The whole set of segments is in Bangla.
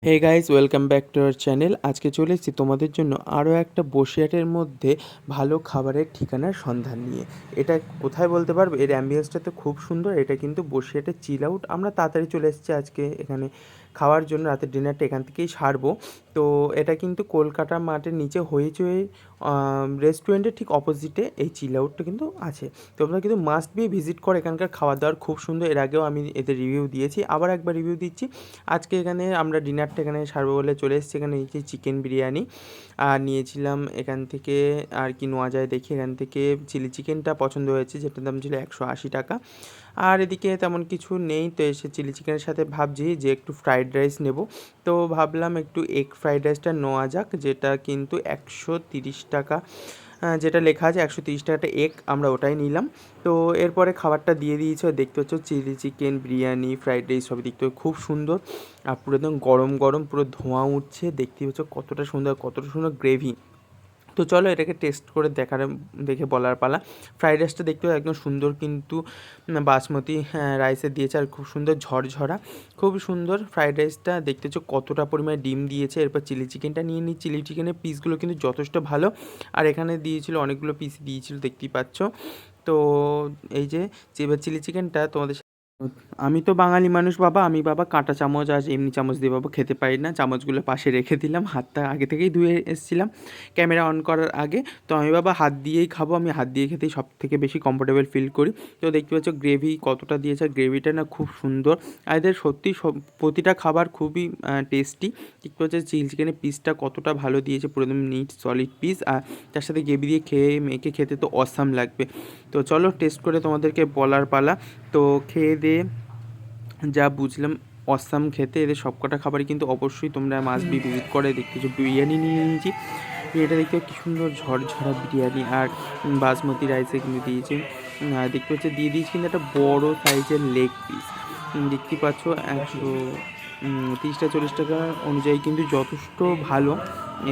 Hey guys, welcome back to our channel. আজকে চলে এসেছি তোমাদের জন্য আরও একটা বসিরহাটের মধ্যে ভালো খাবারের ঠিকানার সন্ধান নিয়ে। এটা কোথায় বলতে পারবে? এর অ্যাম্বিয়েন্সটা তো খুব সুন্দর। এটা কিন্তু বসিরহাটের চিল আউট। আমরা তাড়াতাড়ি চলে এসেছি আজকে এখানে খাওয়ার জন্য। রাতের ডিনারটা এখান থেকেই সারবো। তো এটা কিন্তু কলকাতা মাঠের নিচে হইচই রেস্টুরেন্টের ঠিক অপোজিটে এই চিল আউটটা কিন্তু আছে। তোমরা কিন্তু মাস্ট বি ভিজিট করো। এখানকার খাবার দাবার খুব সুন্দর। এর আগেও আমি এদের রিভিউ দিয়েছি, আবার একবার রিভিউ দিচ্ছি। আজকে এখানে আমরা ডিনারটা এখানে সারবো বলে চলে এসেছি। এখানে নিয়েছি চিকেন বিরিয়ানি, আর নিয়েছিলাম এখান থেকে আর কি নেওয়া যায় দেখি। এখান থেকে চিলি চিকেনটা পছন্দ হয়েছে, যেটার দাম ছিল 180 টাকা। আর এদিকে তেমন কিছু নেই, তো এসে চিলি চিকেনের সাথে ভাবছি যে একটু ফ্রাইড রাইস নেব। তো ভাবলাম একটু এগ ফ্রাইড রাইসটা নেওয়া যাক, যেটা কিন্তু 130 টাকা। যেটা লেখা আছে 130 টাকাটা এগ, আমরা ওটাই নিলাম। তো এরপরে খাবারটা দিয়ে দিয়েছে, দেখতে পাচ্ছ chilli chicken, biryani, fried rice সবই দেখতে খুব সুন্দর। আর পুরো একদম গরম গরম পুরো ধোঁয়া উঠছে, দেখতে পাচ্ছ কতটা সুন্দর গ্রেভি। তো চলো এটাকে টেস্ট করে দেখে বলার পালা। ফ্রাইড রাইসটা দেখতেও একদম সুন্দর, কিন্তু বাসমতি রাইসে দিয়েছে, আর খুব সুন্দর ঝরঝরা, খুব সুন্দর ফ্রাইড রাইসটা। দেখতেছো কতটা পরিমাণে ডিম দিয়েছে। এরপর চিলি চিকেনটা নিয়ে নিই। চিলি চিকেনের পিসগুলো কিন্তু যথেষ্ট ভালো, আর এখানে দিয়েছিল অনেকগুলো পিস দিয়েছিল, দেখতেই পাচ্ছ। তো এই যে এবার চিলি চিকেনটা তোমাদের আমি তো বাঙালি মানুষ বাবা, আমি বাবা কাঁটা চামচ আর এমনি চামচ দিয়ে বাবা খেতে পারি না। চামচগুলো পাশে রেখে দিলাম, হাতটা আগে থেকেই ধুয়ে এসেছিলাম ক্যামেরা অন করার আগে। তো আমি বাবা হাত দিয়েই খাবো, আমি হাত দিয়ে খেতেই সব থেকে বেশি কমফোর্টেবল ফিল করি। তো দেখতে পাচ্ছ গ্রেভি কতটা দিয়েছে, গ্রেভিটা না খুব সুন্দর। আর এদের সত্যি সব প্রতিটা খাবার খুবই টেস্টি। দেখতে পাচ্ছ চিলি চিকেনের পিসটা কতটা ভালো দিয়েছে, পুরো একদম নিট সলিড পিস, আর তার সাথে গ্রেভি দিয়ে মেখে খেতে তো অসাম লাগবে। তো চলো টেস্ট করে তোমাদেরকে বলার পালা। তো খেয়ে দিয়ে যা বুঝলাম অসাম খেতে। এদের সবকটা খাবারই কিন্তু অবশ্যই তোমরা মাস্ট বি ভিজিট করে। দেখতেছো বিরিয়ানি নিয়ে নিয়েছি, এটা দেখতে কি সুন্দর ঝরঝরা বিরিয়ানি, আর বাসমতি রাইসে কিন্তু দিয়েছে। দেখতে পাচ্ছ দিয়ে দিয়েছি কিন্তু একটা বড়ো সাইজের লেগ পিস। দেখতে পাচ্ছ 130-40 টাকা অনুযায়ী কিন্তু যথেষ্ট ভালো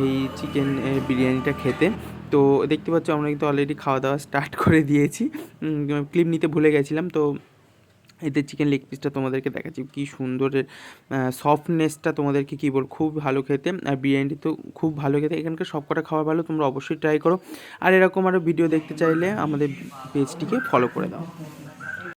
এই চিকেন বিরিয়ানিটা খেতে। তো দেখতে পাচ্ছ আমরা কিন্তু অলরেডি খাওয়া দাওয়া স্টার্ট করে দিয়েছি। ক্লিপ নিতে ভুলে গেছিলাম। তো এতে চিকেন লেগ পিসটা তোমাদেরকে দেখাচ্ছি, কী সুন্দরের সফটনেসটা তোমাদেরকে কী বল, খুব ভালো খেতে। আর বিরিয়ানিটি তো খুব ভালো খেতে। এখানকার সবকটা খাবার ভালো, তোমরা অবশ্যই ট্রাই করো। আর এরকম আরও ভিডিও দেখতে চাইলে আমাদের পেজটিকে ফলো করে দাও।